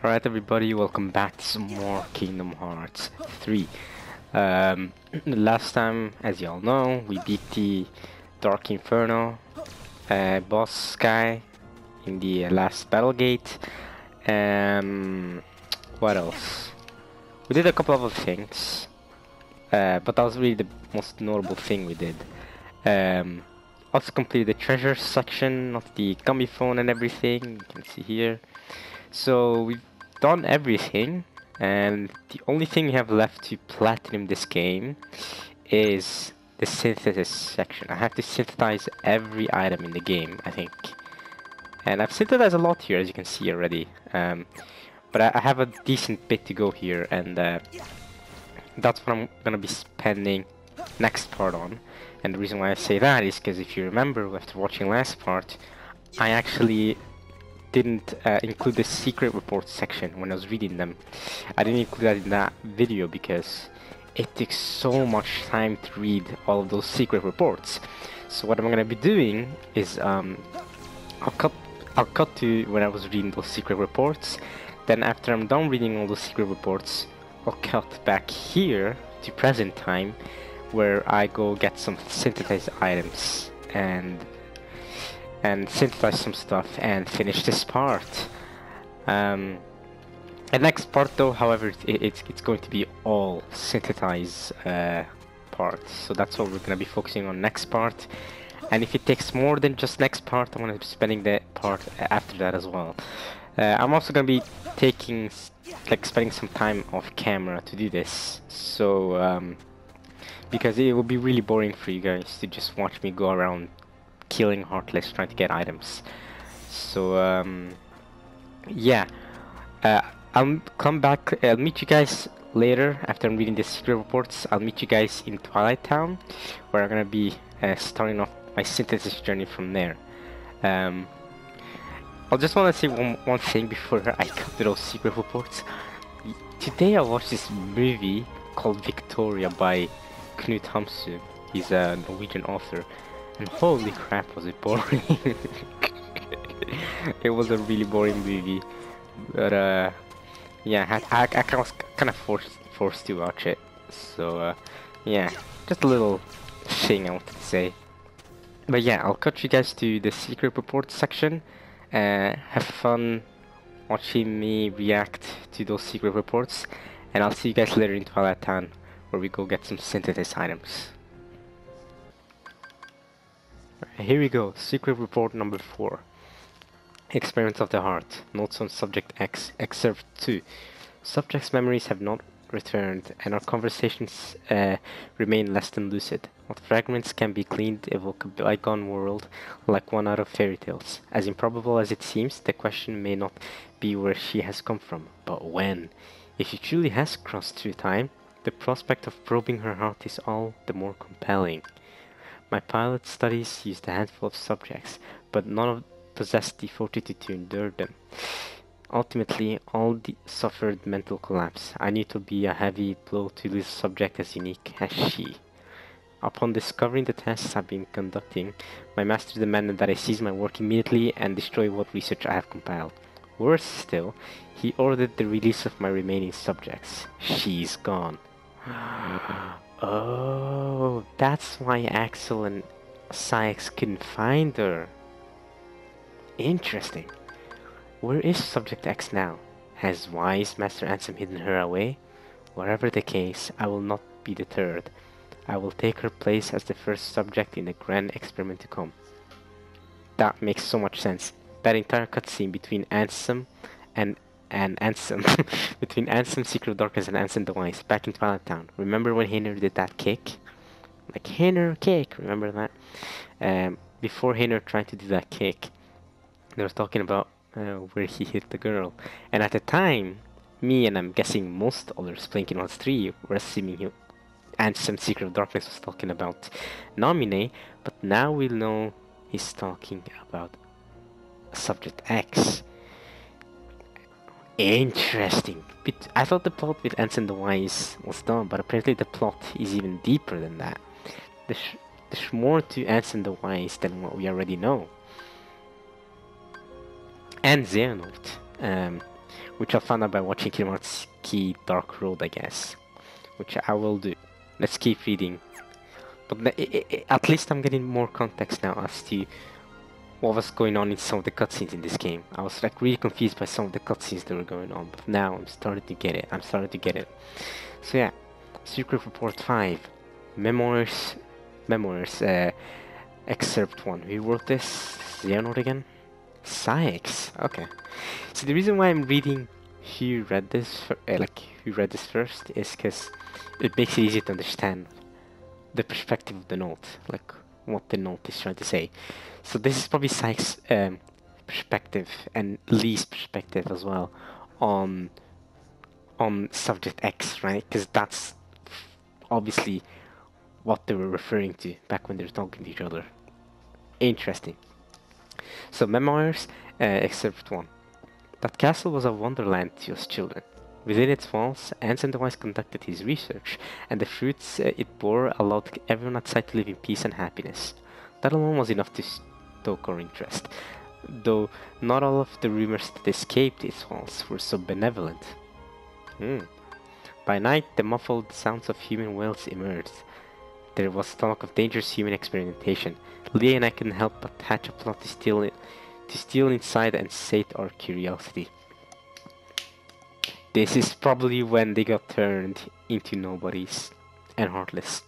Alright everybody, welcome back to some more Kingdom Hearts 3. Last time, as you all know, we beat the Dark Inferno boss guy in the last battle gate. What else? We did a couple of other things, but that was really the most notable thing we did. Also completed the treasure section of the gummy phone and everything, you can see here. So we've done everything, and the only thing we have left to platinum this game is the synthesis section. I have to synthesize every item in the game, I think. And I've synthesized a lot here, as you can see already. But I have a decent bit to go here, and that's what I'm gonna be spending next part on. And the reason why I say that is because if you remember, after watching last part, I actually didn't include the secret reports section when I was reading them. I didn't include that in that video because it takes so much time to read all of those secret reports. So what I'm gonna be doing is I'll cut to when I was reading those secret reports. Then after I'm done reading all those secret reports, I'll cut back here to present time, where I go get some synthesized items and synthesize some stuff and finish this part. The next part though, however, it's going to be all synthesized parts, so that's what we're going to be focusing on next part. And if it takes more than just next part, I'm going to be spending the part after that as well. I'm also going to be spending some time off camera to do this, so because it will be really boring for you guys to just watch me go around killing Heartless trying to get items. So yeah, I'll come back. I'll meet you guys later after I'm reading the secret reports. I'll meet you guys in Twilight Town, where I'm gonna be starting off my synthesis journey from there. I just want to say one thing before I cut to those secret reports. Today I watched this movie called Victoria by Knut Hamsun. He's a Norwegian author, and holy crap was it boring. It was a really boring movie, but yeah, I was kind of forced to watch it, so yeah, just a little thing I wanted to say. But yeah, I'll cut you guys to the secret report section. Have fun watching me react to those secret reports, and I'll see you guys later in Twilight Town, where we go get some synthesis items. Right, here we go, secret report number 4. Experiments of the heart. Notes on Subject X. Excerpt 2. Subject's memories have not returned, and our conversations remain less than lucid. What fragments can be gleaned evoke a bygone world like one out of fairy tales. As improbable as it seems, the question may not be where she has come from, but when. If she truly has crossed through time, the prospect of probing her heart is all the more compelling. My pilot studies used a handful of subjects, but none of possessed the fortitude to endure them. Ultimately, all suffered mental collapse. I knew it would be a heavy blow to lose a subject as unique as she. Upon discovering the tests I've been conducting, my master demanded that I cease my work immediately and destroy what research I have compiled. Worse still, he ordered the release of my remaining subjects. She's gone. Oh, that's why Axel and Sykes couldn't find her. Interesting. Where is Subject X now? Has wise Master Ansem hidden her away? Whatever the case, I will not be deterred. I will take her place as the first subject in the grand experiment to come. That makes so much sense. That entire cutscene between Ansem and Ansem, between Ansem, Secret of Darkness, and Ansem the Wise, back in Twilight Town. Remember when Hainer did that kick? Like, Hainer kick, remember that? Before Hainer tried to do that kick, they were talking about where he hit the girl. And at the time, me and I'm guessing most others playing Kingdom Hearts 3 were assuming Ansem, Secret of Darkness was talking about Namine, but now we'll know he's talking about Subject X. Interesting. I thought the plot with Ansem the Wise was done, but apparently the plot is even deeper than that. There's more to Ansem the Wise than what we already know. And Xehanort. which I found out by watching Kingdom Hearts Key Dark Road, I guess, which I will do. Let's keep reading. But at least I'm getting more context now as to what was going on in some of the cutscenes in this game. I was like really confused by some of the cutscenes that were going on, but now I'm starting to get it. So yeah, Secret Report 5, Memoirs, Excerpt 1. Who wrote this? Xehanort again? Sykes. Okay. So the reason why I'm reading who read this, first, is because it makes it easy to understand the perspective of the note, like what the note is trying to say. So this is probably Sykes' perspective and Lee's perspective as well on subject X, right? Because that's obviously what they were referring to back when they were talking to each other. Interesting. So Memoirs, Excerpt 1. That castle was a wonderland to us children. Within its walls, Anson the Wise conducted his research, and the fruits it bore allowed everyone outside to live in peace and happiness. That alone was enough to stoke our interest, though not all of the rumors that escaped its walls were so benevolent. By night, the muffled sounds of human wails emerged. There was talk of dangerous human experimentation. Lee and I couldn't help but hatch a plot to steal inside and sate our curiosity. This is probably when they got turned into nobodies and heartless.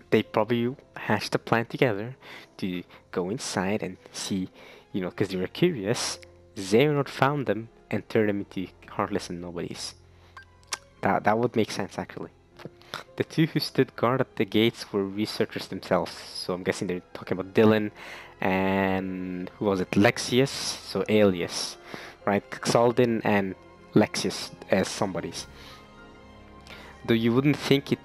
They probably hatched a plan together to go inside and see, because they were curious. Xehanort found them and turned them into heartless and nobodies. That would make sense, actually. The two who stood guard at the gates were researchers themselves, so I'm guessing they're talking about Dylan and who was it? Lexius, so Alias, right? Xaldin and Lexius as somebody's. Though you wouldn't think it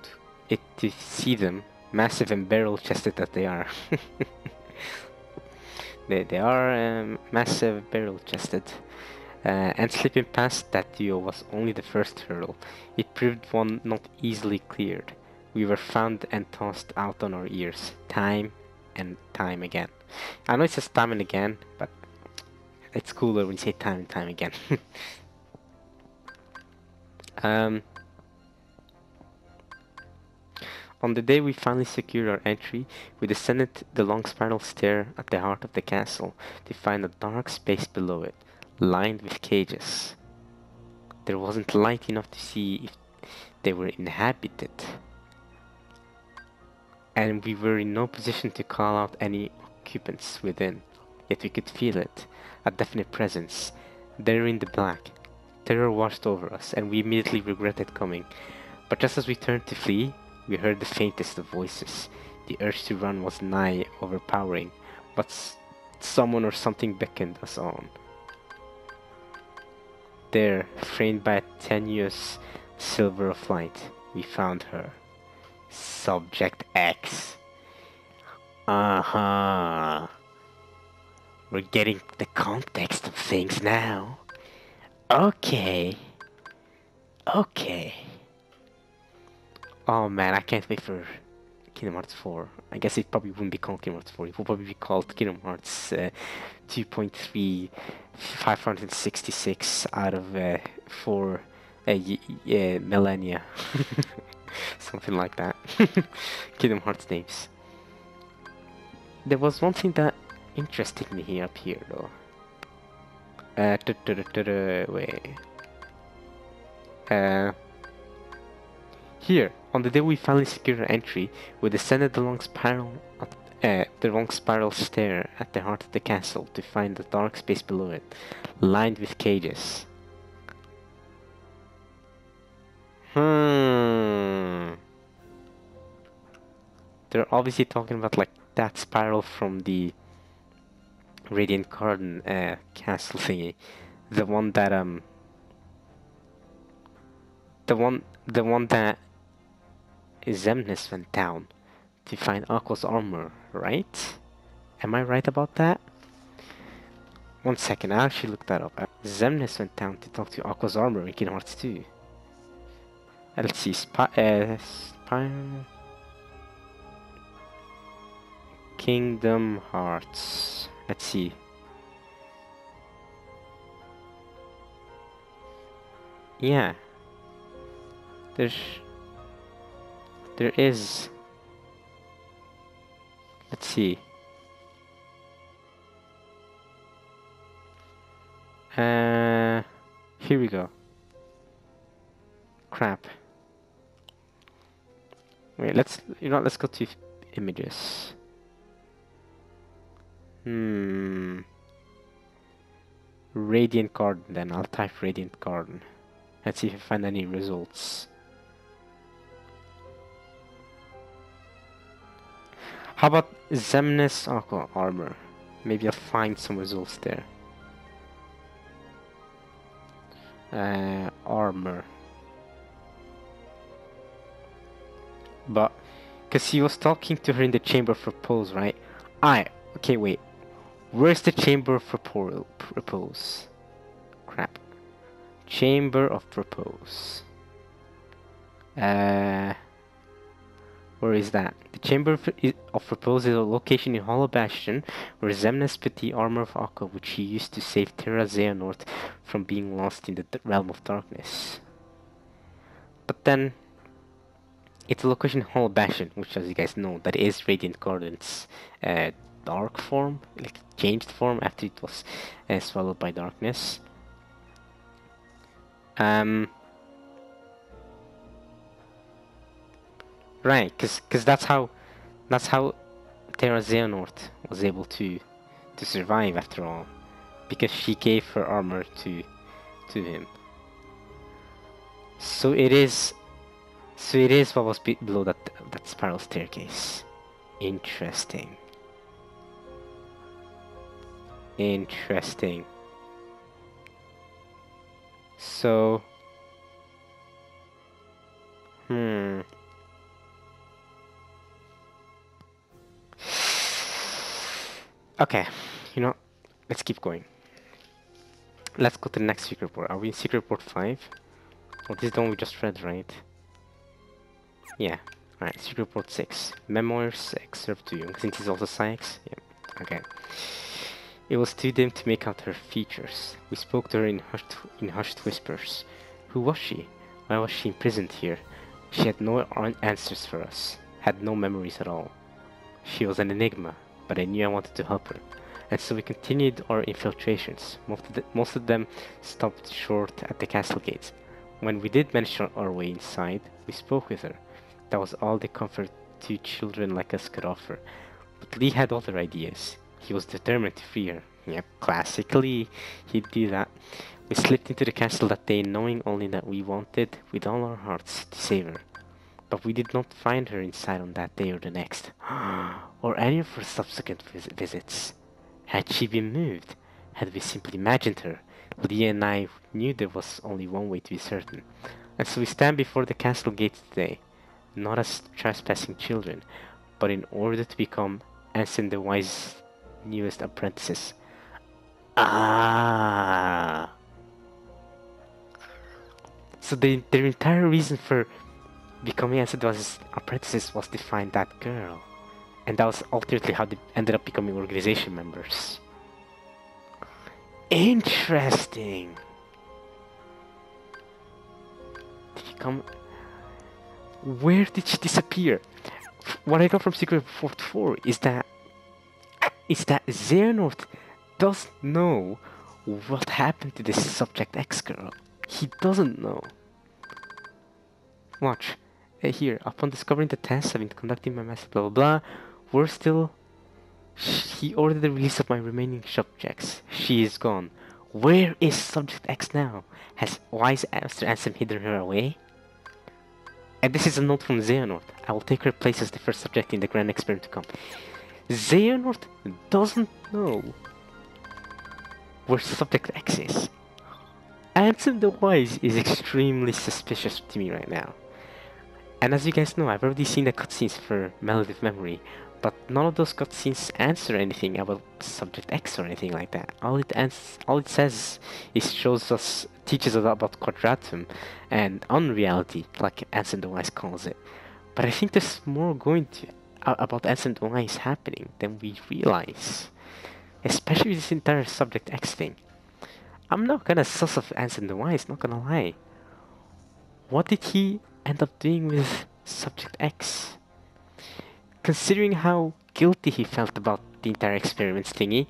to see them, massive and barrel-chested that they are. they are massive, barrel-chested. And slipping past that duo was only the first hurdle. It proved one not easily cleared. We were found and tossed out on our ears, time and time again. I know it says time and again, but it's cooler when you say time and time again. On the day we finally secured our entry, we descended the long spiral stair at the heart of the castle to find a dark space below it, lined with cages. There wasn't light enough to see if they were inhabited, and we were in no position to call out any occupants within, yet we could feel it, a definite presence, there in the black. Terror washed over us, and we immediately regretted coming, but just as we turned to flee, we heard the faintest of voices. The urge to run was nigh overpowering, but someone or something beckoned us on. There, framed by a tenuous silver of light, we found her. Subject X. We're getting the context of things now. Okay. Oh man, I can't wait for Kingdom Hearts 4. I guess it probably wouldn't be called Kingdom Hearts 4. It will probably be called Kingdom Hearts 2.3 566 out of 4 millennia. Something like that. Kingdom Hearts names. There was one thing that interested me here up here though. Wait. Here, on the day we finally secured our entry, we descended the long spiral stair at the heart of the castle to find the dark space below it, lined with cages. They're obviously talking about like that spiral from the Radiant Garden castle thingy, the one that Xemnas went down to find Aqua's armor, right? Am I right about that? One second, I actually looked that up. Xemnas went down to talk to Aqua's armor in Kingdom Hearts 2. Let's see, Kingdom Hearts. Let's see. Yeah. There is. Let's see. Here we go. Crap. Wait, let's let's go to images. Radiant garden, then I'll type radiant garden. Let's see if I find any results. How about Zemnis Aqua armor? Maybe I'll find some results there. Armor. But, because he was talking to her in the chamber of repose, right? Okay, wait. Where's the chamber of repose? Crap. Chamber of repose. Where is that? The chamber of repose is a location in Hollow Bastion where Zemnis put the armor of Aqua, which he used to save Terra Xehanort from being lost in the realm of darkness. But then, it's a location in Hollow Bastion, which, as you guys know, that is Radiant Garden's dark form, like changed form after it was swallowed by darkness. Right, cause that's how Terra Xehanort was able to survive after all, because she gave her armor to him. So it is what was below that spiral staircase. Interesting. So, okay, let's keep going. Let's go to the next secret report. Are we in secret report 5? Well, this is the one we just read, right? Yeah. Alright, secret report 6. Memoirs, excerpt 2. Since it's also Psyx? Yeah. Okay. It was too dim to make out her features. We spoke to her in hushed whispers. Who was she? Why was she imprisoned here? She had no answers for us. Had no memories at all. She was an enigma, but I knew I wanted to help her. And so we continued our infiltrations. Most of them stopped short at the castle gates. When we did manage our way inside, we spoke with her. That was all the comfort two children like us could offer. But Lee had other ideas. He was determined to free her. Yep, classically, he'd do that. We slipped into the castle that day, knowing only that we wanted, with all our hearts, to save her. But we did not find her inside on that day or the next, or any of her subsequent visits. Had she been moved? Had we simply imagined her? Leah and I knew there was only one way to be certain. And so we stand before the castle gates today, not as trespassing children, but in order to become Ansem the Wise's newest apprentices. So their entire reason for becoming Ansem the Wise's apprentices was to find that girl. And that was ultimately how they ended up becoming organization members. Interesting! Did she come? Where did she disappear? What I got from Secret Report 4 is that Xehanort doesn't know what happened to this Subject X girl. He doesn't know. Watch. Here, upon discovering the test, I've been conducting my master blah blah blah. He ordered the release of my remaining subjects. She is gone. Where is Subject X now? Has wise Mr. Ansem hidden her away? And this is a note from Xehanort. I will take her place as the first subject in the grand experiment to come. Xehanort doesn't know where Subject X is. Ansem the Wise is extremely suspicious to me right now. And as you guys know, I've already seen the cutscenes for Melody of Memory, but none of those cutscenes answer anything about Subject X or anything like that. All it says is teaches us about Quadratum and unreality, like Ansem the Wise calls it. But I think there's more going to about Ansem the Wise happening than we realize, especially this entire Subject X thing. I'm not gonna sus of Ansem the Wise, not gonna lie. what did he end up doing with Subject X? Considering how guilty he felt about the entire experiments thingy,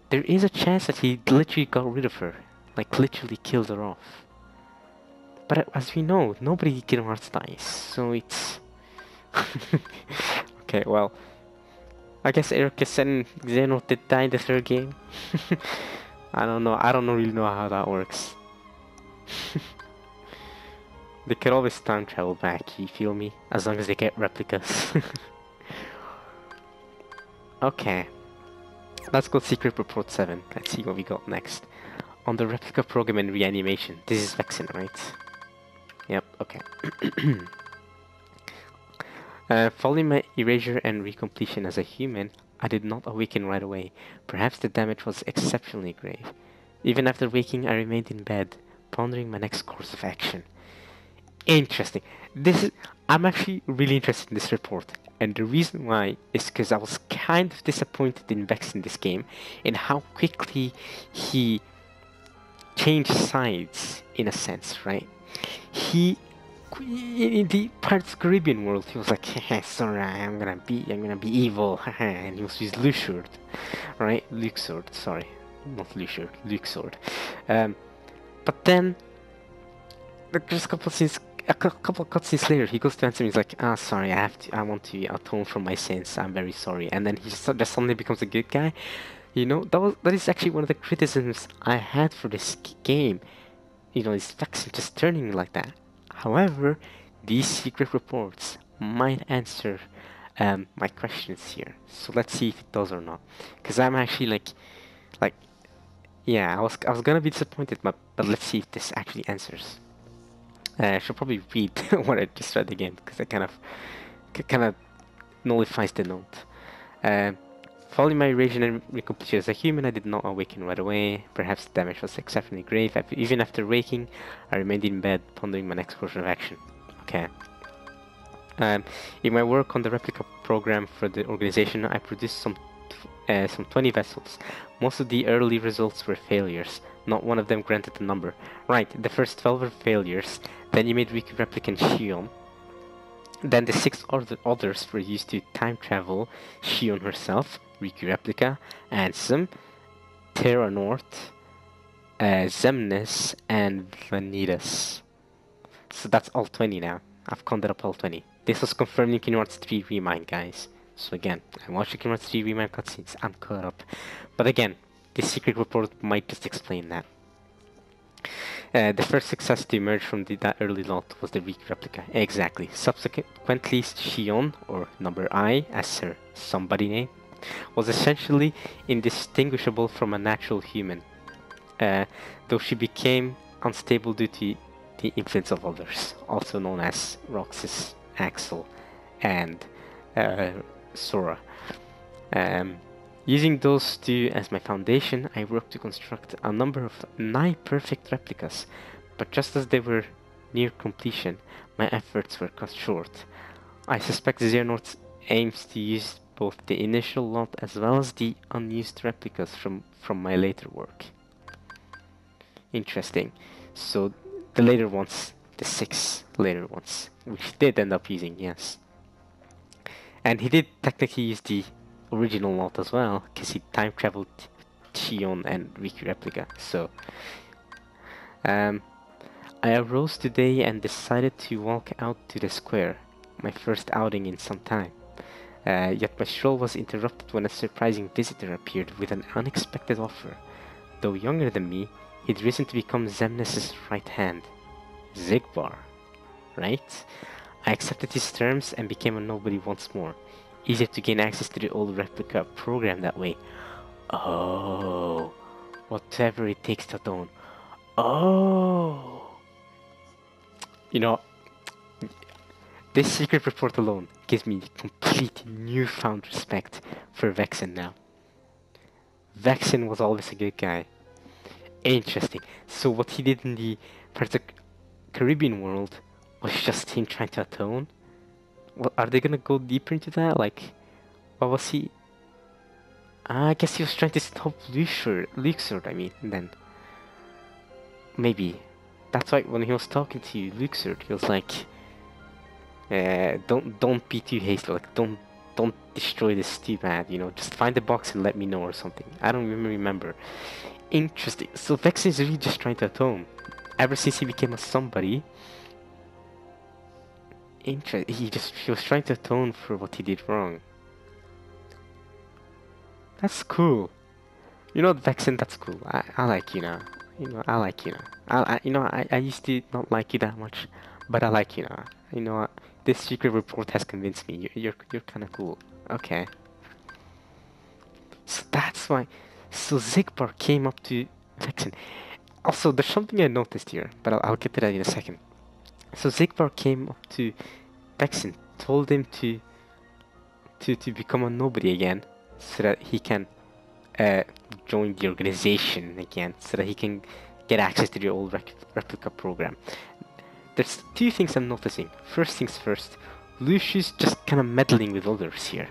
there is a chance that he literally got rid of her. Like, literally killed her off. But as we know, nobody in Kingdom Hearts dies, so it's... Okay, well... I guess Ericus and Xeno did die in the third game. I don't know, really know how that works. They could always time travel back, you feel me? As long as they get replicas. Okay. Let's go Secret Report 7. Let's see what we got next. On the replica program and reanimation. This is Vexen, right? Yep, okay. Following my erasure and recompletion as a human, I did not awaken right away. Perhaps the damage was exceptionally grave. Even after waking, I remained in bed, pondering my next course of action. Interesting. I'm actually really interested in this report, and the reason why is because I was kind of disappointed in Vex in this game, in how quickly he changed sides, in a sense, right? In the Pirates of the Caribbean world, he was like, sorry, I'm gonna be evil, and he was his Luxord, right? Luxord, sorry, not Luxord, Luxord. But then, just a couple of cutscenes later, he goes to answer me. He's like, sorry, I want to atone for my sins. I'm very sorry. And then he just suddenly becomes a good guy. You know, that is actually one of the criticisms I had for this game. You know, his Vexen just turning like that. However, these secret reports might answer my questions here. So let's see if it does or not. Because I'm actually yeah, I was gonna be disappointed, but let's see if this actually answers. I should probably read what I just read again, because it kind of nullifies the note. Following my erasure and recompletion as a human, I did not awaken right away. Perhaps the damage was exceptionally grave. Even after waking, I remained in bed, pondering my next course of action. Okay. In my work on the replica program for the organization, I produced some 20 vessels. Most of the early results were failures. Not one of them granted the number. Right, the first 12 were failures. Then you made Riku Replicant Shion. Then the 6 others were used to time travel Shion herself, Riku Replica, Ansem, Terra North, Zemnis, and Vanitas. So that's all 20 now. I've counted up all 20. This was confirmed in Kingdom Hearts 3 Remind, guys. So again, I watched the Kingdom Hearts 3 Remind cutscenes. I'm caught up. But again, this secret report might just explain that. The first success to emerge from that early lot was the Riku Replica. Exactly. Subsequently, Shion, or Number I, as her somebody name, was essentially indistinguishable from a natural human, though she became unstable due to the influence of others, also known as Roxas, Axel, and Sora. Using those two as my foundation, I worked to construct a number of 9 perfect replicas, but just as they were near completion, my efforts were cut short. I suspect Xehanort aims to use both the initial lot as well as the unused replicas from my later work. Interesting. So the later ones, the 6 later ones, which he did end up using, yes. And he did technically use the original lot as well, because he time traveled Shion and Riku Replica. So I arose today and decided to walk out to the square, my first outing in some time. Yet my stroll was interrupted when a surprising visitor appeared with an unexpected offer. Though younger than me, he'd risen to become Zemnis' right hand. Zigbar, right? I accepted his terms and became a nobody once more. Easier to gain access to the old replica program that way. Oh, whatever it takes to atone. Oh, you know, this secret report alone gives me complete newfound respect for Vexen now. Vexen was always a good guy. Interesting. So what he did in the Caribbean world was just him trying to atone? Well, are they gonna go deeper into that? Like, what was he? I guess he was trying to stop Luxord, I mean, then. Maybe. That's why when he was talking to Luxord, he was like, don't be too hasty. Like, don't destroy this too bad. You know, just find the box and let me know or something. I don't even remember. Interesting. So Vexen is really just trying to atone. Ever since he became a somebody, he was trying to atone for what he did wrong. That's cool. You know, Vexen, that's cool. I like you now. You know, I like you now. I used to not like you that much, but I like you now. You know what? This secret report has convinced me. You're kind of cool. Okay. So that's why. So Zigbar came up to Vexen. Also, there's something I noticed here, but I'll get to that in a second. So Zigbar came up to Vexen, told him to become a nobody again, so that he can join the organization again, so that he can get access to the old replica program. There's two things I'm noticing. First things first, Lucius just kind of meddling with others here.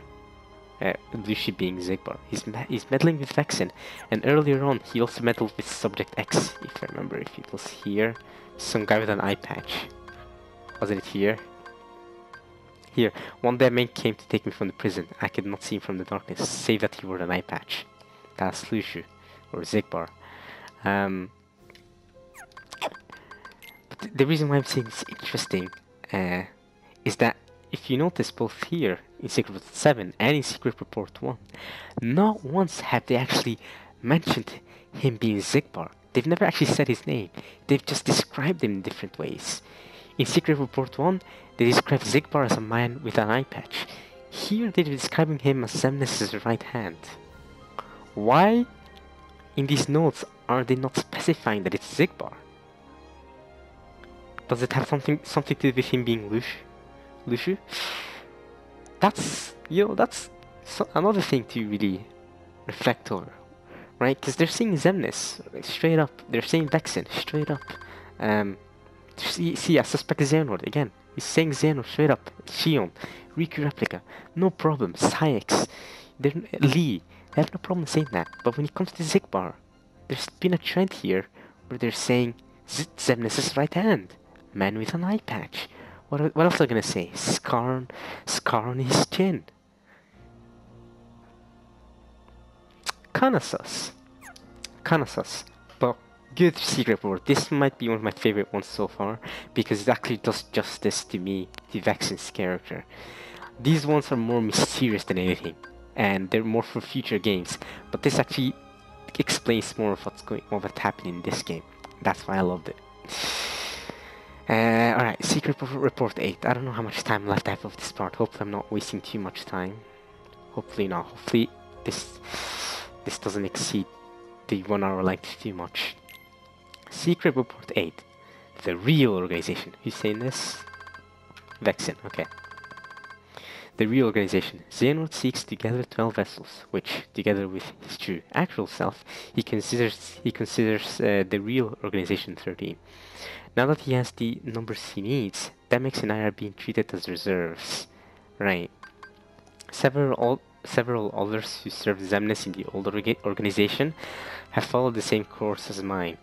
Lucius being Zigbar. He's meddling with Vexen, and earlier on he also meddled with Subject X, if I remember, if it was here. Some guy with an eye patch. Wasn't it here? Here. One day a man came to take me from the prison. I could not see him from the darkness, save that he wore an eye patch. That's Lucius, or Zigbar. But the reason why I'm saying it's interesting is that if you notice both here in Secret Report 7 and in Secret Report 1, not once have they actually mentioned him being Zigbar. They've never actually said his name. They've just described him in different ways. In Secret Report 1, they describe Zigbar as a man with an eye patch. Here they're describing him as Xemnas' right hand. Why in these notes are they not specifying that it's Zigbar? Does it have something to do with him being Lucius? That's, that's another thing to really reflect over, right? Because they're saying Xemnas straight up. They're saying Vexen straight up. See, I suspect Xehanort again. He's saying Xehanort straight up. Shion, Riku Replica, no problem. Saix, Lee, they have no problem saying that. But when it comes to Zigbar, there's been a trend here where they're saying Xemnas' right hand, man with an eye patch. What else are they gonna say? Scar on his chin. Kinda sus. But good secret report. This might be one of my favorite ones so far, because it actually does justice to me, to Vexen's character. These ones are more mysterious than anything, and they're more for future games. But this actually explains more of what's happening in this game. That's why I loved it. Alright, Secret Report 8. I don't know how much time left I have of this part. Hopefully I'm not wasting too much time. Hopefully not. Hopefully this doesn't exceed the 1 hour length too much. Secret Report 8. The real organization. Who's saying this? Vexen, okay. The real organization. Xehanort seeks to gather 12 vessels, which, together with his true actual self, he considers the real organization 13. Now that he has the numbers he needs, Demix and I are being treated as reserves. Right. Several others who served Xemnas in the old organization have followed the same course as mine,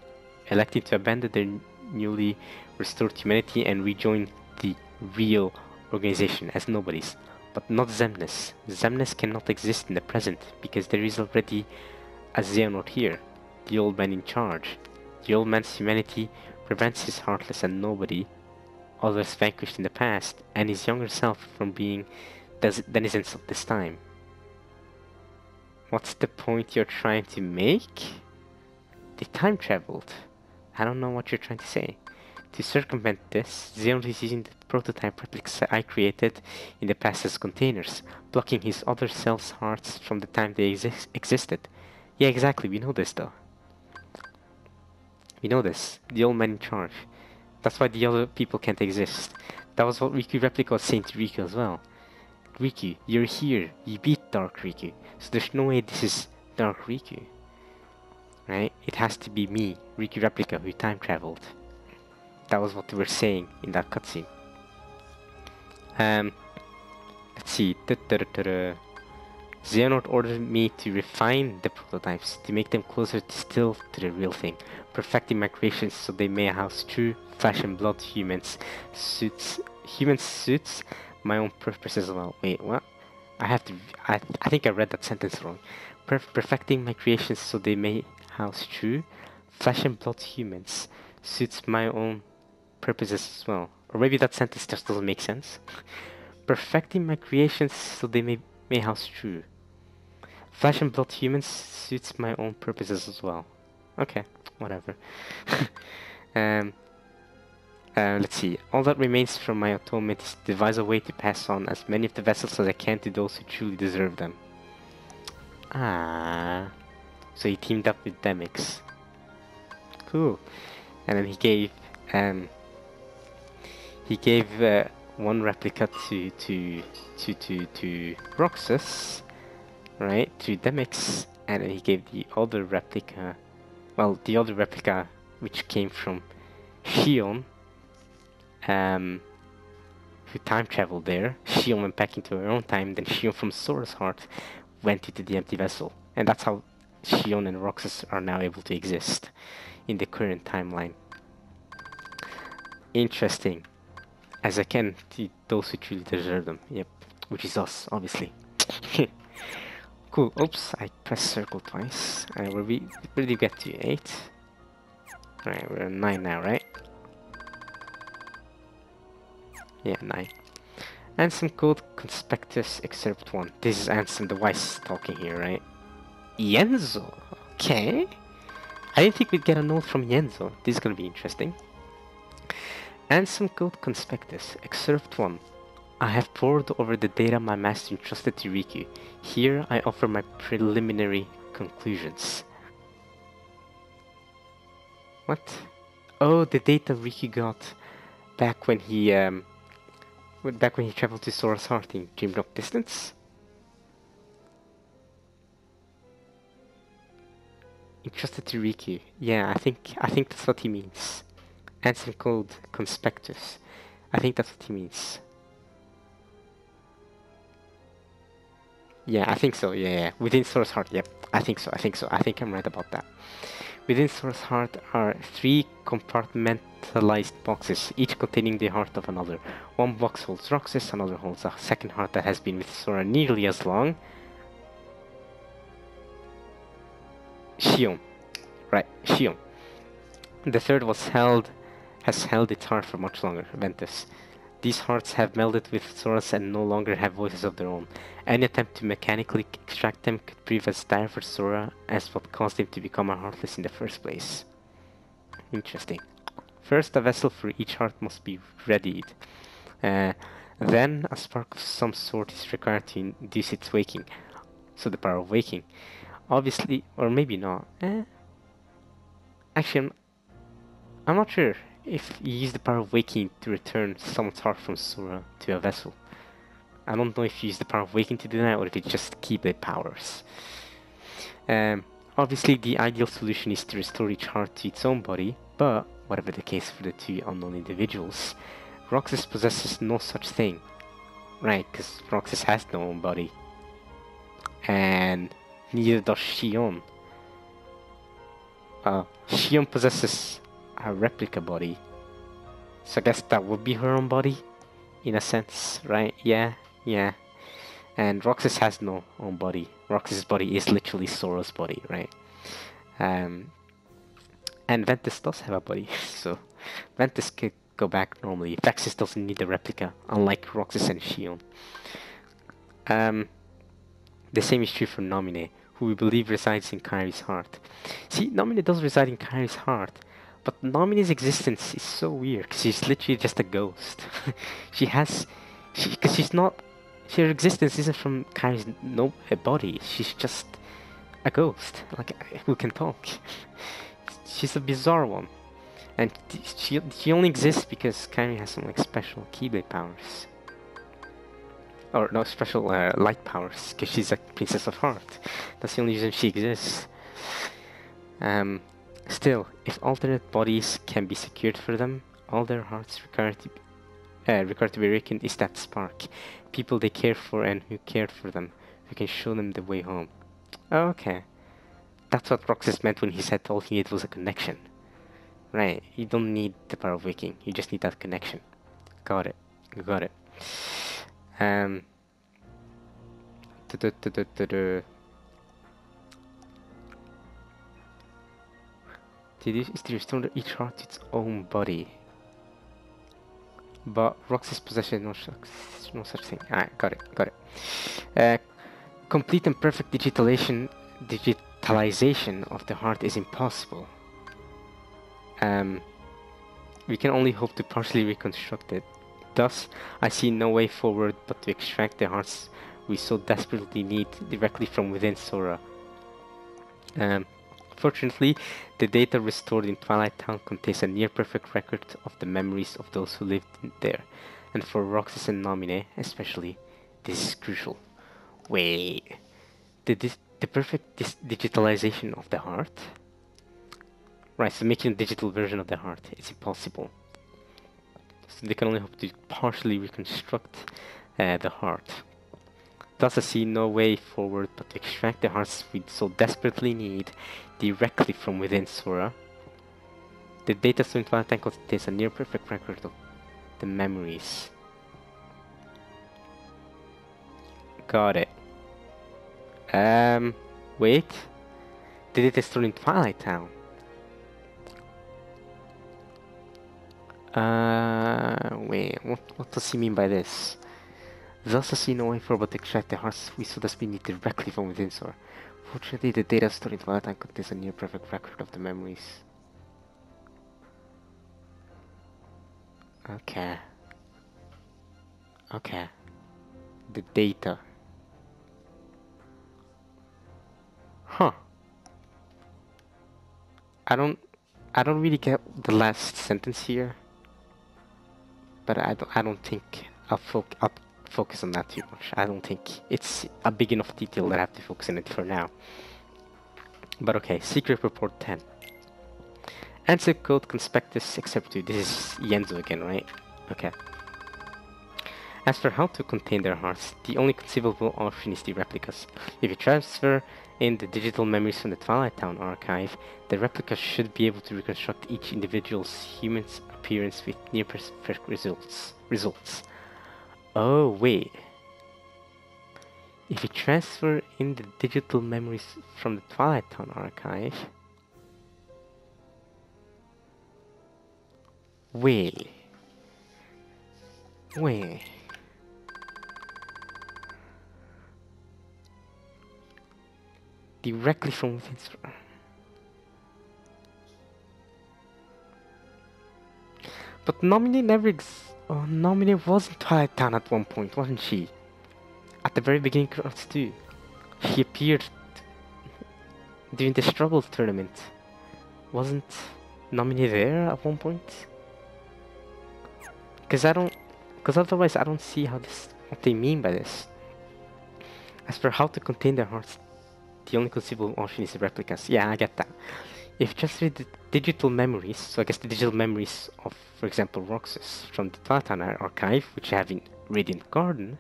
electing to abandon their newly restored humanity and rejoin the real organization as nobodies. But not Xemnas. Xemnas cannot exist in the present because there is already a Xehanort here, the old man in charge. The old man's humanity prevents his heartless and nobody, others vanquished in the past, and his younger self from being denizens of this time. What's the point you're trying to make? They time traveled. I don't know what you're trying to say. To circumvent this, Xehanort is using the prototype replicas I created in the past as containers, blocking his other self's hearts from the time they existed. Yeah, exactly, we know this though. We know this. The old man in charge. That's why the other people can't exist. That was what Riku Replica was saying to Riku as well. Riku, you're here. You beat Dark Riku. So there's no way this is Dark Riku. Right? It has to be me, Riku Replica, who time traveled. That was what they were saying in that cutscene. Let's see. Xehanort ordered me to refine the prototypes, to make them closer still to the real thing, perfecting my creations so they may house true flesh and blood humans suits my own purposes as well. Wait, what? I think I read that sentence wrong. Perfecting my creations so they may house true flesh and blood humans suits my own purposes as well. Or maybe that sentence just doesn't make sense. Perfecting my creations so they may house true flesh and blood humans suits my own purposes as well. Okay, whatever. Let's see. All that remains from my atonement is to devise a way to pass on as many of the vessels as I can to those who truly deserve them. Ah, so he teamed up with Demix. Cool. And then he gave one replica to Roxas, right? To Demix, and then he gave the other replica. Well, the other replica which came from Shion. Who time traveled there. Shion went back into her own time, then Shion from Sora's heart went into the empty vessel. And that's how Shion and Roxas are now able to exist in the current timeline. Interesting. As I can to those who truly deserve them. Yep. Which is us, obviously. Cool. Oops, I pressed circle twice. Where did we get to? 8? Alright, we're at 9 now, right? Yeah, 9. Ansem Code Conspectus Excerpt 1. This is Ansem the Wise talking here, right? Yenzo! Okay. I didn't think we'd get a note from Yenzo. This is gonna be interesting. Ansem Code Conspectus Excerpt 1. I have pored over the data my master entrusted to Riku. Here I offer my preliminary conclusions. What? Oh, the data Riku got back when he traveled to Sora's heart in Dreamlock Distance? Entrusted to Riku. Yeah, I think that's what he means. Ansem Code Conspectus. I think that's what he means. Yeah, I think so. Yeah. Within Sora's heart. Yep. I think so. I think I'm right about that. Within Sora's heart are 3 compartmentalized boxes, each containing the heart of another. One box holds Roxas, another holds a second heart that has been with Sora nearly as long. Shion. Right, Shion. The third has held its heart for much longer, Ventus. These hearts have melded with Sora's and no longer have voices of their own. Any attempt to mechanically extract them could prove as dire for Sora as what caused him to become a Heartless in the first place. Interesting. First, a vessel for each heart must be readied. Then, a spark of some sort is required to induce its waking. So the power of waking. Obviously, or maybe not. Actually, I'm not sure if you use the power of waking to return someone's heart from Sora to a vessel. I don't know if you use the power of waking to do that or if it's just Keyblade powers. Obviously the ideal solution is to restore each heart to its own body, but whatever the case for the 2 unknown individuals, Roxas possesses no such thing. Right, because Roxas has no own body. And neither does Shion. Shion possesses a replica body, so I guess that would be her own body in a sense, right? Yeah. And Roxas has no own body. Roxas' body is literally Sora's body, right? And Ventus does have a body, so Ventus could go back normally. Vexus doesn't need a replica, unlike Roxas and Shion. The same is true for Nomine, who we believe resides in Kairi's heart. See, Nomine does reside in Kairi's heart, but Nomine's existence is so weird, because she's literally just a ghost. Her existence isn't from Kairi's body, she's just a ghost, like, who can talk. She's a bizarre one. And she only exists because Kairi has some, like, special Keyblade powers. Or, no, special light powers, because she's a Princess of Heart. That's the only reason she exists. Still, if alternate bodies can be secured for them, all their hearts require to be reckoned is that spark. People they care for and who cared for them, You can show them the way home. Oh, okay. That's what Roxas meant when he said all he needed was a connection. Right, you don't need the power of waking, you just need that connection. Got it. You got it. Is to restore each heart to its own body. But Roxas possession no such thing. Alright, got it. Complete and perfect digitalization of the heart is impossible. We can only hope to partially reconstruct it. Thus, I see no way forward but to extract the hearts we so desperately need directly from within Sora. Fortunately, the data restored in Twilight Town contains a near-perfect record of the memories of those who lived there, and for Roxas and Namine especially, this is crucial. Wait, the perfect digitalization of the heart? Right, so making a digital version of the heart is impossible. So they can only hope to partially reconstruct the heart. Thus I see no way forward but to extract the hearts we so desperately need directly from within Sora. The data store in Twilight Town contains a near-perfect record of the memories. Got it. Wait. The data store in Twilight Town. Wait, what does he mean by this? Thus I see no way forward but to extract the hearts we so desperately need directly from within Sora. Fortunately, the data stored in Twilight Town contains a near-perfect record of the memories. Okay. The data. Huh. I don't really get the last sentence here. But I don't think I'll focus on that too much. I don't think it's a big enough detail that I have to focus on it for now. But okay, Secret Report 10. Answer code conspectus except 2. This is Yenzo again, right? Okay. As for how to contain their hearts, the only conceivable option is the replicas. If you transfer in the digital memories from the Twilight Town archive, the replicas should be able to reconstruct each individual's human appearance with near-perfect results. Oh, wait. If you transfer in the digital memories from the Twilight Town archive... Wait. Directly from within... But Nomine never Nomine was in Twilight Town at one point, wasn't she? At the very beginning of Cards 2. She appeared during the Struggle tournament. Wasn't Nomine there at one point? Because otherwise I don't see what they mean by this. As for how to contain their hearts, the only conceivable option is the replicas. Yeah, I get that. If you just read the digital memories, so I guess the digital memories of, for example, Roxas from the Twilight Town archive, which you have in Radiant Garden,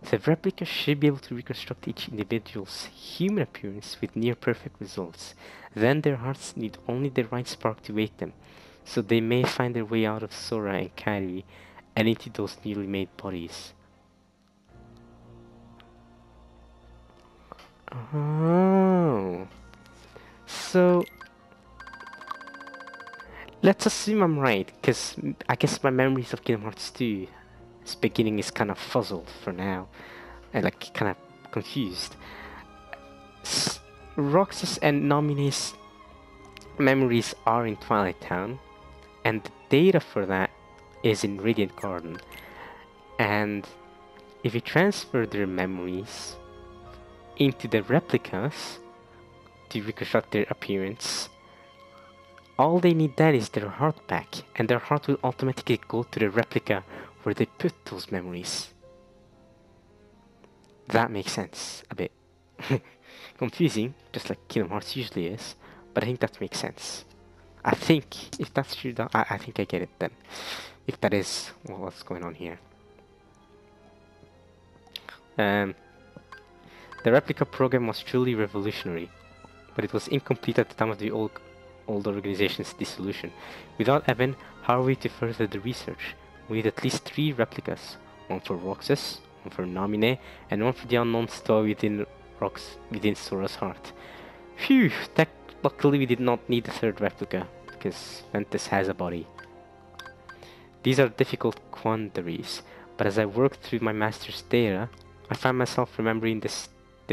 the replicas should be able to reconstruct each individual's human appearance with near-perfect results. Then their hearts need only the right spark to wake them, so they may find their way out of Sora and Kairi and into those newly made bodies. Oh. So... let's assume I'm right, because I guess my memories of Kingdom Hearts 2's beginning is kind of fuzzled for now. And like kind of confused. Roxas and Nomine's memories are in Twilight Town, and the data for that is in Radiant Garden. And if you transfer their memories into the replicas to reconstruct their appearance, all they need then is their heart back, and their heart will automatically go to the replica where they put those memories. That makes sense a bit. Confusing, just like Kingdom Hearts usually is, but I think that makes sense. I think, if that's true, I think I get it then. If that is what's going on here. The replica program was truly revolutionary, but it was incomplete at the time of the old organization's dissolution. Without Evan, how are we to further the research? We need at least 3 replicas. One for Roxas, one for Namine, and one for the unknown star within Sora's heart. Phew! Luckily we did not need a 3rd replica, because Ventus has a body. These are difficult quandaries, but as I worked through my master's data, I found myself remembering the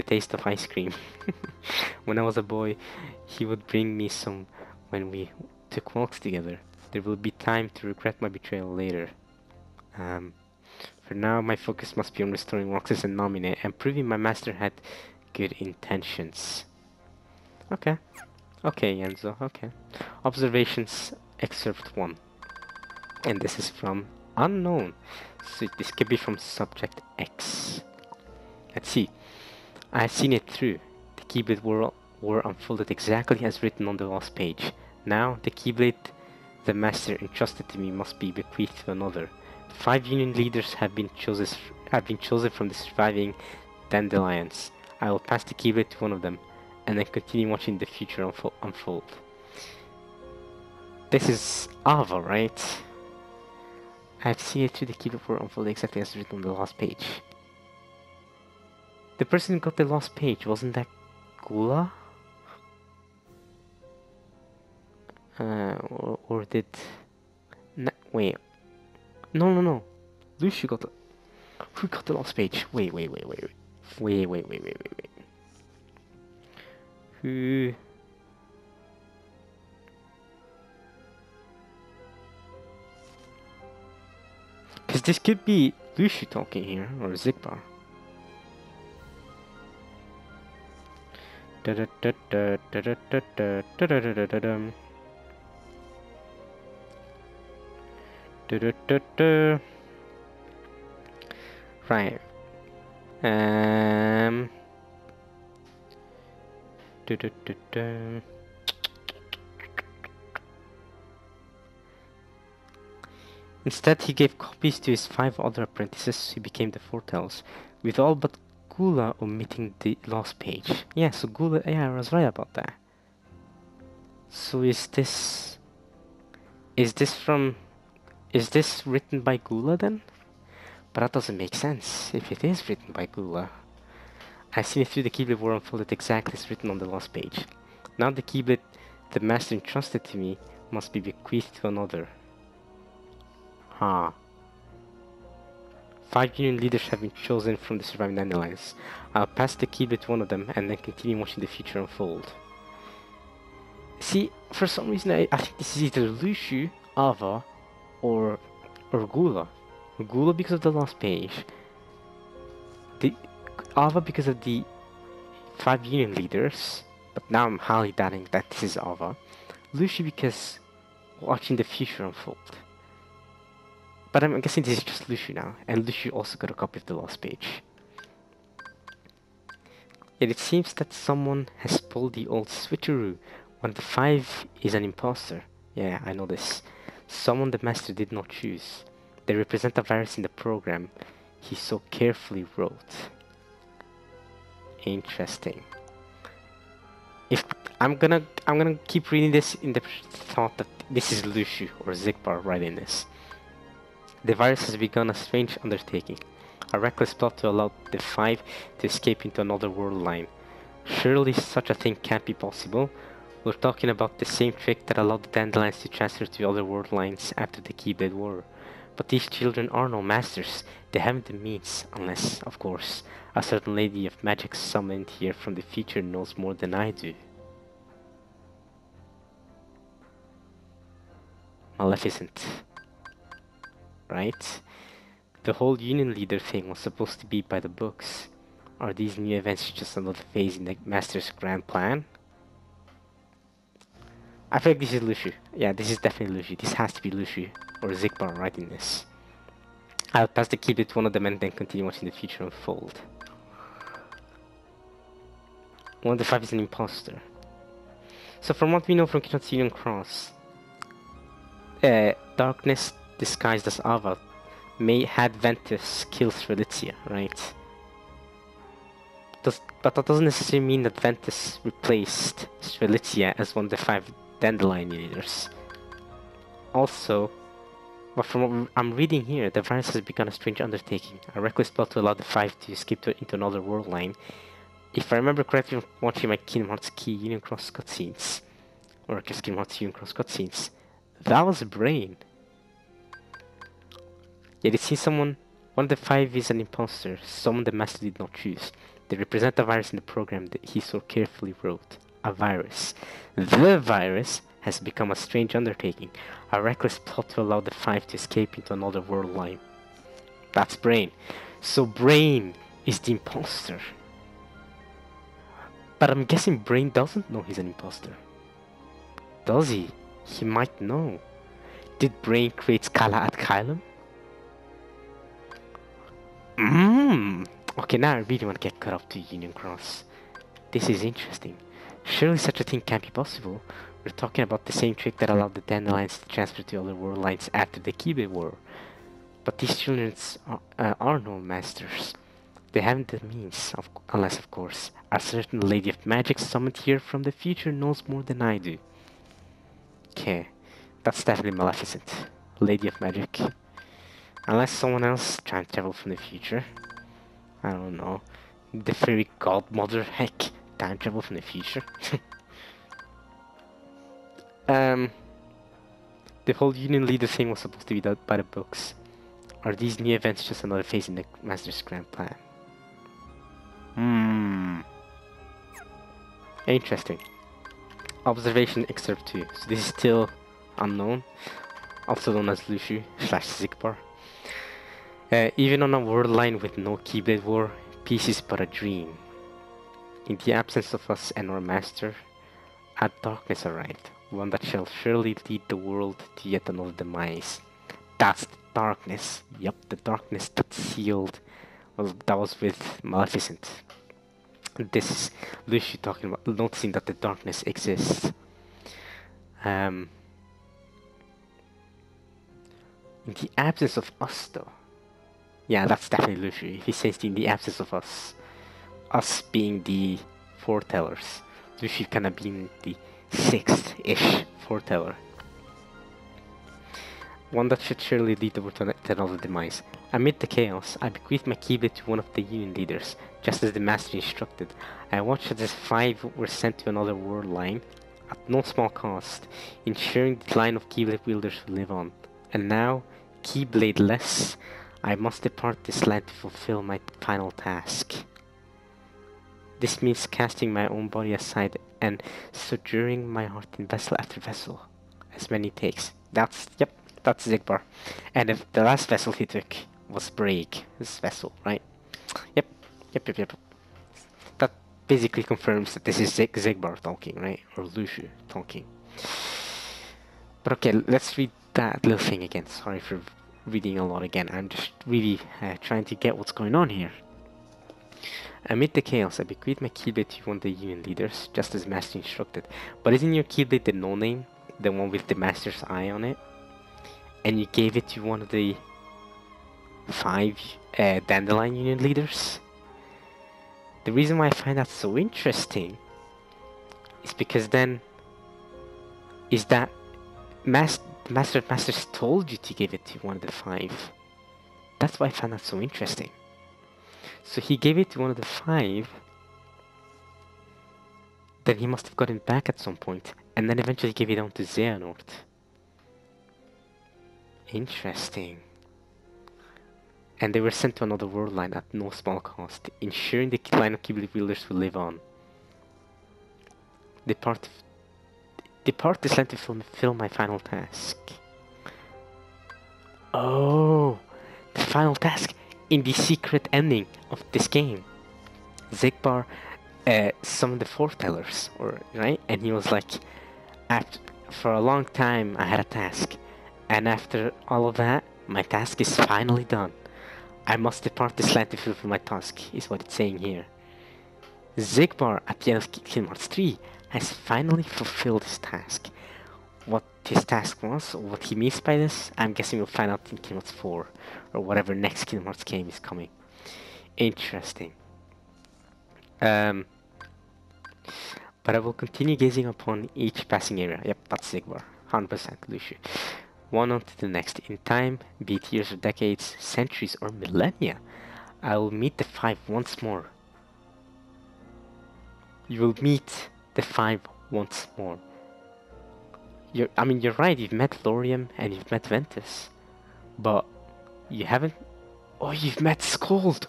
taste of ice cream. When I was a boy, he would bring me some when we took walks together. There will be time to regret my betrayal later. For now, my focus must be on restoring Roxas and Namine and proving my master had good intentions. Okay. Okay, Enzo, okay. Observations, excerpt 1. And this is from unknown. So this could be from subject X. Let's see. I have seen it through. The Keyblade war unfolded exactly as written on the last page. Now, the Keyblade the master entrusted to me must be bequeathed to another. 5 union leaders have been chosen from the surviving dandelions. I will pass the Keyblade to one of them, and then continue watching the future unfold. This is Ava, right? I've seen it through the Keyblade war unfold exactly as written on the last page. The person who got the last page, wasn't that Gula? Or did... wait. No. Lucy got the... Who got the last page? Wait. Who... Because this could be Lucy talking here, or Zigbar. Right. Instead, he gave copies to his 5 other apprentices who became the Foretells, with all but Gula omitting the last page. Yeah, so Gula, yeah, I was right about that. So is this written by Gula then? But that doesn't make sense if it is written by Gula. I've seen it through the Keyblade war unfolded exactly as written on the last page. Now the Keyblade the master entrusted to me must be bequeathed to another. 5 union leaders have been chosen from the surviving dandelions. I'll pass the Keyblade to one of them and then continue watching the future unfold. See, for some reason I think this is either Lushu, Ava, or Gula. Gula because of the last page. Ava because of the 5 union leaders, but now I'm highly doubting that this is Ava. Lushu because watching the future unfold. But I'm guessing this is just Lushu now, and Lushu also got a copy of the last page. Yet it seems that someone has pulled the old switcheroo. One of the 5 is an imposter. Yeah, I know this. Someone the master did not choose. They represent a virus in the program he so carefully wrote. Interesting. If I'm gonna keep reading this in the thought that this is Lushu or Zigbar writing this. The virus has begun a strange undertaking, a reckless plot to allow the 5 to escape into another world line. Surely such a thing can't be possible. We're talking about the same trick that allowed the dandelions to transfer to other world lines after the Keyblade war. But these children are no masters. They haven't the means, unless, of course, a certain lady of magic summoned here from the future knows more than I do. Maleficent. Right? The whole Union Leader thing was supposed to be by the books. Are these new events just another phase in the Master's grand plan? I feel like this is Lushu. Yeah, this is definitely Lushu. This has to be Lushu or Zigbar writing this. I'll pass the Keyblade to one of them and then continue watching the future unfold. One of the 5 is an imposter. So from what we know from Kinot's Union Cross, Darkness disguised as Ava had Ventus kill Strelitzia, right? But that doesn't necessarily mean that Ventus replaced Strelitzia as one of the 5 Dandelion leaders. Also, but from what I'm reading here, the virus has begun a strange undertaking, a reckless plot to allow the 5 to escape into another world line. If I remember correctly from watching my Kingdom Hearts Key Union Cross cutscenes, or just Kingdom Hearts Union Cross cutscenes, that was Brain. Yet it seems one of the 5 is an imposter, someone the master did not choose. They represent the virus in the program that he so carefully wrote. A virus. The virus has become a strange undertaking, a reckless plot to allow the 5 to escape into another world line. That's Brain. So Brain is the imposter. But I'm guessing Brain doesn't know he's an imposter. Does he? He might know. Did Brain create Scala at Kylum? Okay, now I really want to get caught up to Union Cross. This is interesting. Surely such a thing can't be possible. We're talking about the same trick that allowed the Dandelions to transfer to other world lines after the Keyblade War. But these children are no masters. They haven't the means, unless of course, a certain Lady of Magic summoned here from the future knows more than I do. Okay, that's definitely Maleficent. Lady of Magic. Unless someone else time travel from the future. I don't know. The fairy godmother, heck, time travel from the future. The whole Union Leader thing was supposed to be done by the books. Are these new events just another phase in the Master's grand plan? Interesting. Observation excerpt 2. So this is still unknown. Also known as Lushu / Zigbar. Even on a world line with no Keyblade War, peace is but a dream. In the absence of us and our master, a darkness arrived, one that shall surely lead the world to yet another demise. That's the darkness. Yup, the darkness that sealed. Well, that was with Maleficent. This is Lucy talking about noticing that the darkness exists. In the absence of us, though. Yeah, that's definitely Lucy. If he says in the absence of us being the foretellers, Lucy kind of being the 6th-ish foreteller. One that should surely lead the world to another demise. Amid the chaos, I bequeathed my Keyblade to one of the Union leaders, just as the Master instructed. I watched as 5 were sent to another world line, at no small cost, ensuring the line of Keyblade wielders will live on. And now, Keyblade-less, I must depart this land to fulfill my final task. This means casting my own body aside and sojourning my heart in vessel after vessel, as many takes. That's Zigbar. And if the last vessel he took was Braig's vessel, right? Yep. That basically confirms that this is Zigbar talking, right? Or Lushu talking. But okay, let's read that little thing again. Sorry for reading a lot again. I'm just really trying to get what's going on here. Amid the chaos, I bequeathed my Keyblade to one of the Union leaders, just as Master instructed. But isn't your Keyblade the no-name? The one with the Master's eye on it? And you gave it to one of the 5 Dandelion Union leaders? The reason why I find that so interesting is because then is that Master of Masters told you to give it to one of the 5. That's why I found that so interesting. So he gave it to one of the 5, then he must have gotten it back at some point, and then eventually gave it on to Xehanort. Interesting. And they were sent to another world line at no small cost, ensuring the line of Keyblade wielders will live on. Depart this land to fulfill my final task. Oh, the final task in the secret ending of this game. Zigbar summoned the foretellers, right? And he was like, for a long time I had a task. And after all of that, my task is finally done. I must depart this land to fulfill my task, is what it's saying here. Zigbar, at the end of Kingdom Hearts 3, has finally fulfilled his task. What his task was, or what he means by this, I'm guessing we'll find out in Kingdom Hearts 4, or whatever next Kingdom Hearts game is coming. Interesting. Um, but I will continue gazing upon each passing area. Yep, that's Zigbar. 100% Lucio. One on to the next. In time, be it years or decades, centuries or millennia, I will meet the five once more. You will meet the five once more. You're right, you've met Lorium and you've met Ventus. But you haven't... Oh, you've met Scold!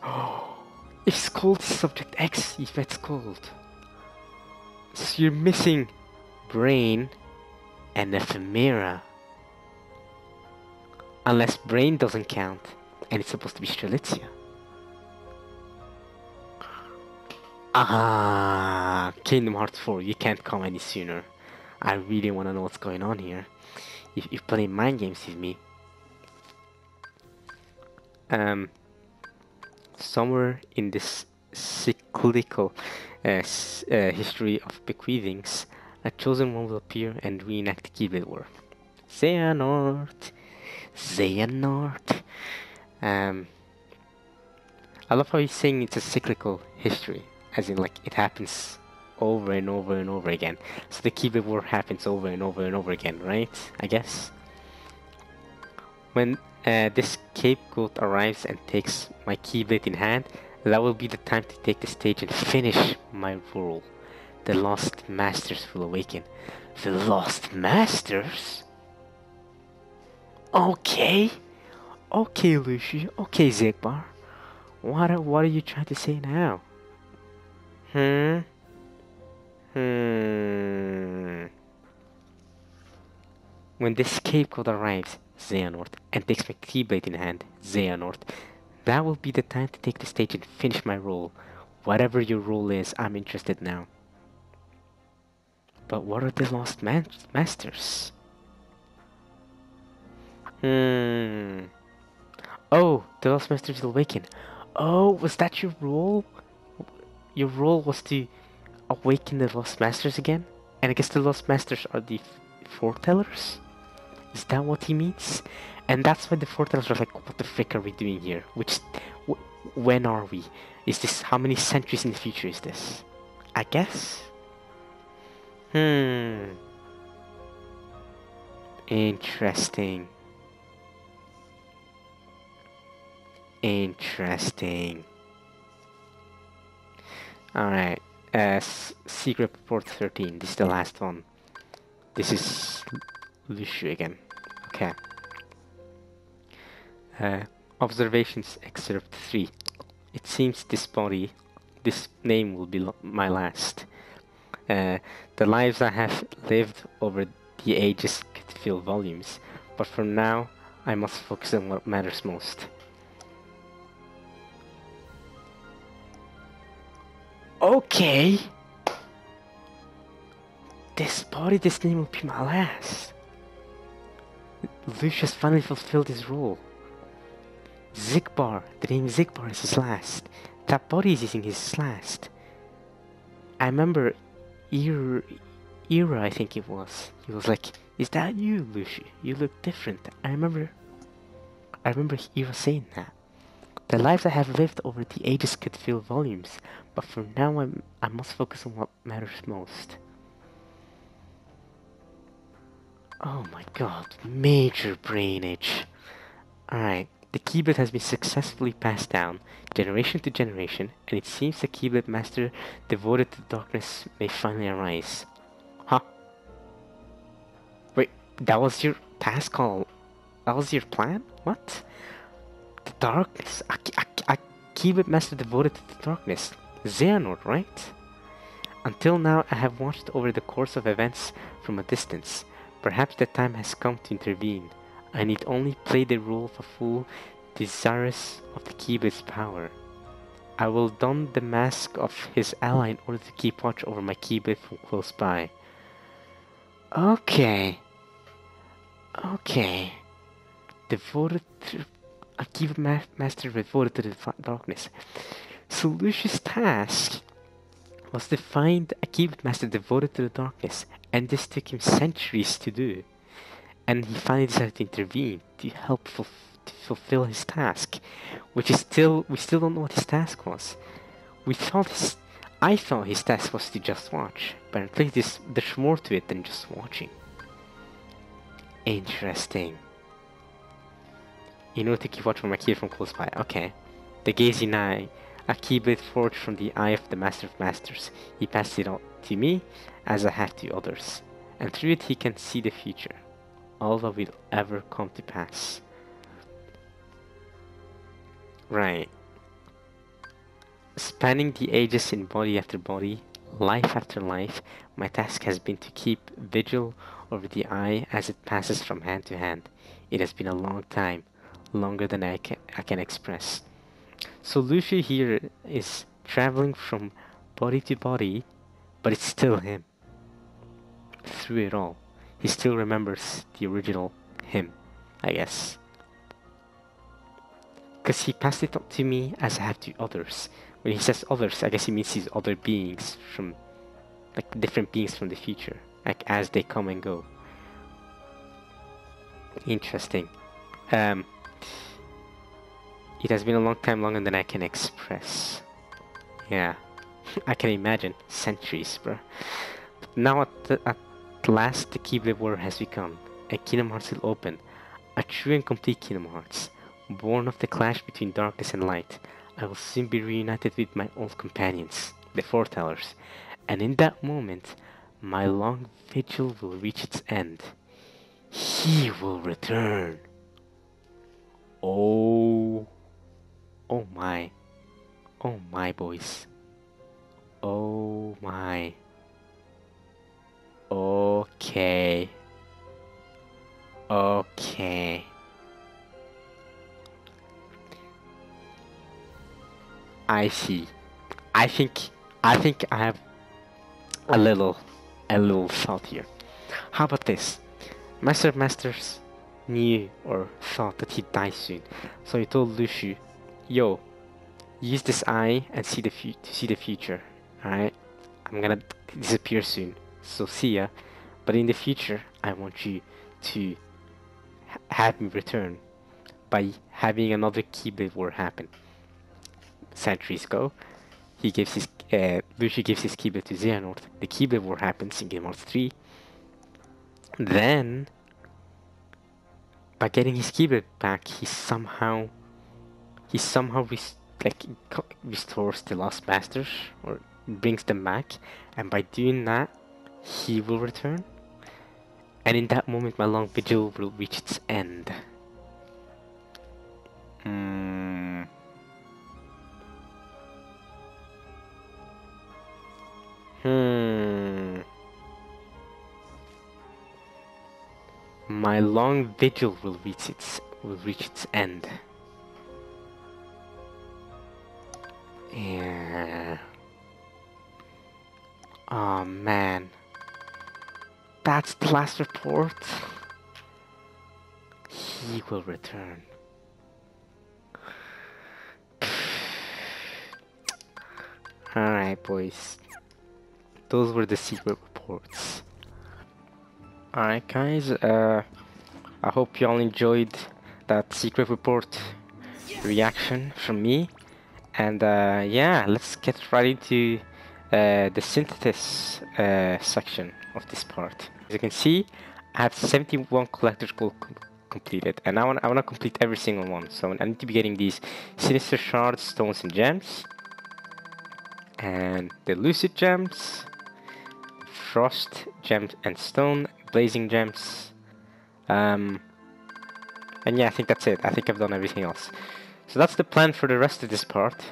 If Scold is Subject X, you've met Scold. So you're missing Brain and Ephemera. Unless Brain doesn't count, and it's supposed to be Strelitzia. Ah, Kingdom Hearts 4, you can't come any sooner. I really want to know what's going on here. If you're playing mind games with me. Somewhere in this cyclical history of bequeathings, a chosen one will appear and reenact the Keyblade War. Xehanort! Xehanort! I love how he's saying it's a cyclical history, as in like it happens over and over and over again. So the Keyblade War happens over and over and over again, right? I guess. When this scapegoat arrives and takes my Keyblade in hand, that will be the time to take the stage and finish my role. The Lost Masters will awaken. The Lost Masters? Okay. Okay, Lucy. Okay, Zigbar. What are you trying to say now? When this scapegoat arrives, Xehanort, and takes my Keyblade in hand, Xehanort, that will be the time to take the stage and finish my role. Whatever your role is, I'm interested now. But what are the Lost Masters? Oh, the Lost Masters will awaken. Oh, was that your role? Your role was to awaken the Lost Masters again? And I guess the Lost Masters are the foretellers? Is that what he means? And that's why the foretellers are like, what the frick are we doing here? When are we? Is this, how many centuries in the future is this? I guess? Interesting. Interesting. Alright, Secret Report 13, this is the last one. This is Lucio again. Okay. Observations Excerpt 3. It seems this name will be my last. The lives I have lived over the ages could fill volumes, but for now, I must focus on what matters most. Okay! This name will be my last. Lucius finally fulfilled his role. Zigbar, the name Zigbar is his last. That body is using his last. I remember Era, I think it was. He was like, "Is that you, Lucy? You look different." I remember Era saying that. The lives I have lived over the ages could fill volumes, but for now I must focus on what matters most. Oh my god, major brainage. Alright, the Keyblade has been successfully passed down, generation to generation, and it seems the Keyblade Master devoted to darkness may finally arise. Huh? Wait, that was your task call? That was your plan? What? The darkness? A Keyblade Master devoted to the darkness. Xehanort, right? Until now I have watched over the course of events from a distance. Perhaps the time has come to intervene. I need only play the role of a fool desirous of the Keyblade's power. I will don the mask of his ally in order to keep watch over my Keyblade from close by. Okay. Devoted to... A Keyblade Master devoted to the darkness. So Lucius' task was to find a Keyblade Master devoted to the darkness, and this took him centuries to do. And he finally decided to intervene to help fulfill his task, which is we still don't know what his task was. We thought I thought his task was to just watch, but apparently there's more to it than just watching. Interesting. In order to keep watch from my key from close by. Okay. The gazing eye, a keyblade forged from the eye of the Master of Masters. He passed it on to me, as I have to others. And through it he can see the future. All that will ever come to pass. Right. Spanning the ages in body after body, life after life, my task has been to keep vigil over the eye as it passes from hand to hand. It has been a long time, longer than I can express. So Luffy here is traveling from body to body, but it's still him. Through it all, he still remembers the original him, I guess. Because he passed it on to me as I have to others. When he says others, I guess he means these other beings from, like, different beings from the future, like as they come and go. Interesting. It has been a long time, longer than I can express. Yeah, I can imagine. Centuries, bro. But now at last, the Keyblade War has begun. And Kingdom Hearts will open. A true and complete Kingdom Hearts. Born of the clash between darkness and light. I will soon be reunited with my old companions, the Foretellers. And in that moment, my long vigil will reach its end. He will return. Oh my. Oh my, boys. Oh my. Okay. Okay. I see. I think I have a little thought here. How about this? Master of Masters knew or thought that he'd die soon, so he told Luffy, "Yo, use this eye and see the future. All right, I'm gonna disappear soon, so see ya. But in the future, I want you to have me return by having another Keyblade War happen." Centuries go, he gives his Luffy gives his Keyblade to Xehanort. The Keyblade War happens in Game Hearts 3. Then, by getting his Keyblade back, he somehow restores the Lost Masters, or brings them back, and by doing that, he will return. And in that moment, my long vigil will reach its end. My long vigil will reach its end. Yeah. Oh man. That's the last report. He will return. Alright, boys. Those were the secret reports. Alright, guys. I hope you all enjoyed that secret report reaction from me. And yeah, let's get right into the synthesis section of this part. As you can see, I have 71 collector's gold completed, and I want to complete every single one. So I need to be getting these sinister shards, stones, and gems, and the lucid gems, frost gems and stone, blazing gems, and yeah, I think that's it. I think I've done everything else. So that's the plan for the rest of this part.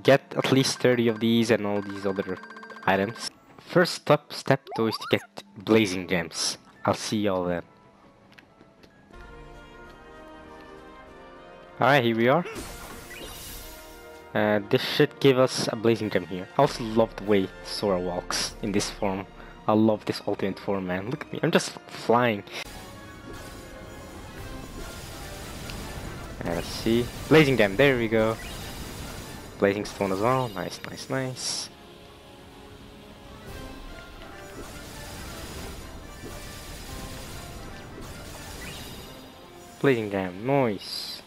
Get at least 30 of these and all these other items. First step though is to get blazing gems. I'll see y'all then. Alright, here we are. This should give us a blazing gem here. I also love the way Sora walks in this form. I love this ultimate form, man. Look at me, I'm just flying. Let's see. Blazing gem, there we go. Blazing stone as well. Nice, nice, nice. Blazing gem, nice.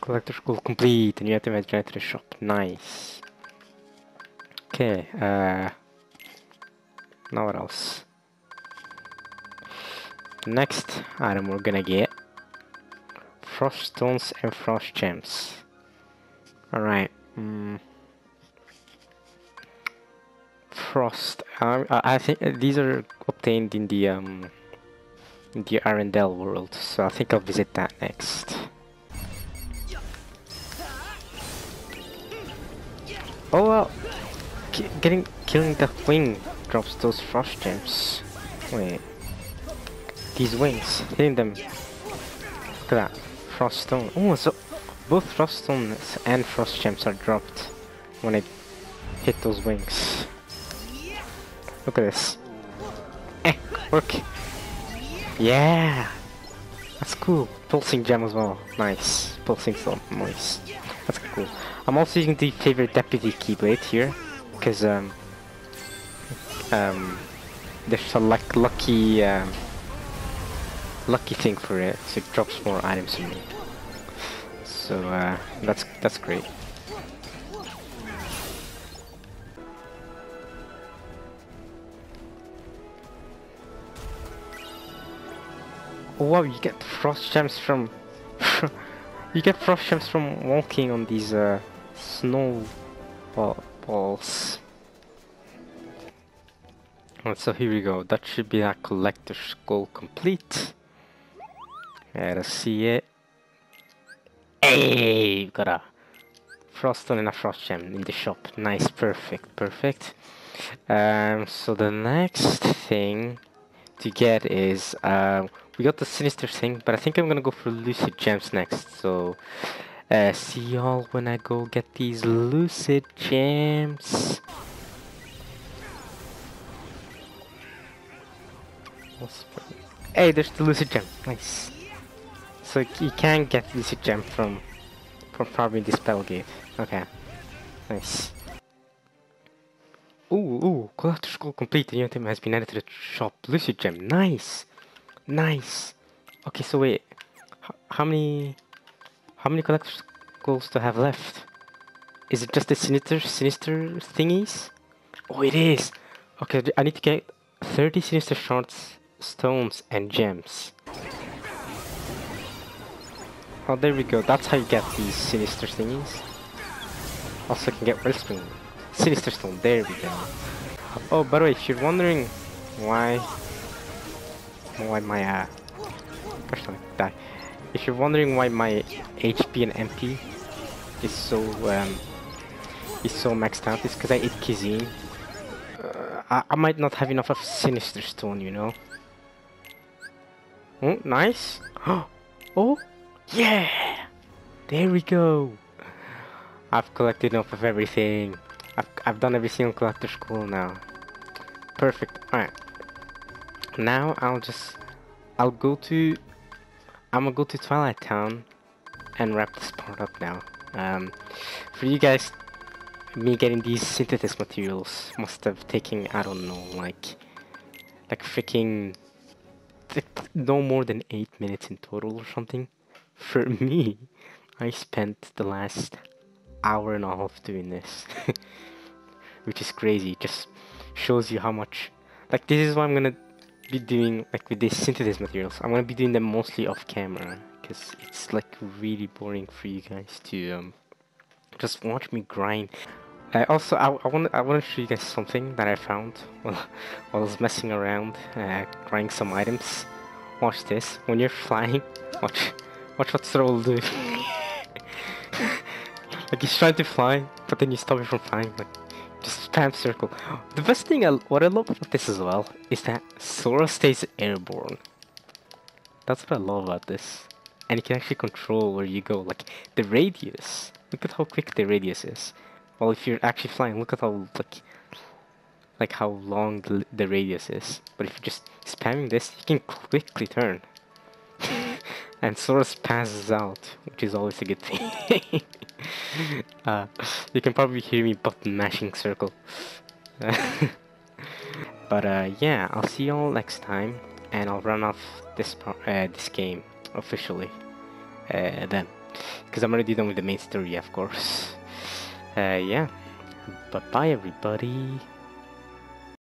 Collector's goal complete, and you have to return to the shop. Nice. Okay, now what else? Next item we're gonna get frost stones and frost gems. Alright. Frost. I think these are obtained in the Arendelle world, so I think I'll visit that next. Oh well, killing the wing drops those frost gems. Wait, these wings, hitting them. Look at that, frost stone. Oh, so both frost stones and frost gems are dropped when I hit those wings. Look at this. Work. Yeah, that's cool. Pulsing gem as well. Nice. Pulsing stone. Nice. That's cool. I'm also using the favorite deputy keyblade here because there's a lucky thing for it, so it drops more items for me. So that's great. Oh, wow, you get frost gems from you get frost gems from walking on these snow balls. Alright, so here we go. That should be that collector's goal complete. Let's see it. Hey, got a frost stone and a frost gem in the shop. Nice, perfect. So the next thing to get is we got the sinister thing, but I think I'm gonna go for lucid gems next. So see y'all when I go get these lucid gems. Hey, there's the lucid gem. Nice. So you can get lucid gem from farming the spell gate. Okay. Nice. Ooh, collector's goal complete. The new item has been added to the shop. Lucid gem. Nice. Okay, so wait. How many collector's goals do I have left? Is it just the sinister thingies? Oh, it is. Okay, I need to get 30 sinister shards, stones, and gems. Oh, there we go. That's how you get these sinister thingies. Also, I can get wellspring. Sinister stone. There we go. Oh, by the way, if you're wondering why my gosh, I die. If you're wondering why my HP and MP is so maxed out, it's because I ate cuisine. I might not have enough of sinister stone, you know. Oh, nice. Oh, yeah. There we go. I've collected enough of everything. I've done every single collector's goal now. Perfect. Alright. Now I'm gonna go to Twilight Town and wrap this part up now. For you guys, me getting these synthesis materials must have taken, I don't know, like freaking no more than 8 minutes in total or something. For me, I spent the last hour and a half doing this. Which is crazy. Just shows you how much, like, this is what I'm gonna be doing, like, with these synthesis materials. I'm gonna be doing them mostly off camera because it's like really boring for you guys to just watch me grind. Also, I want to show you guys something that I found while I was messing around, grinding some items. Watch this. When you're flying, watch what Stroll will do. Like, he's trying to fly, but then you stop him from flying. Like, just spam circle. The best thing, what I love about this as well, is that Sora stays airborne. That's what I love about this. And you can actually control where you go, like the radius. Look at how quick the radius is. Well, if you're actually flying, look at how like how long the radius is. But if you're just spamming this, you can quickly turn. And Sora passes out, which is always a good thing. You can probably hear me button mashing circle. But yeah, I'll see y'all next time, and I'll run off this game officially then. because I'm already done with the main story, of course. Yeah. Bye bye, everybody.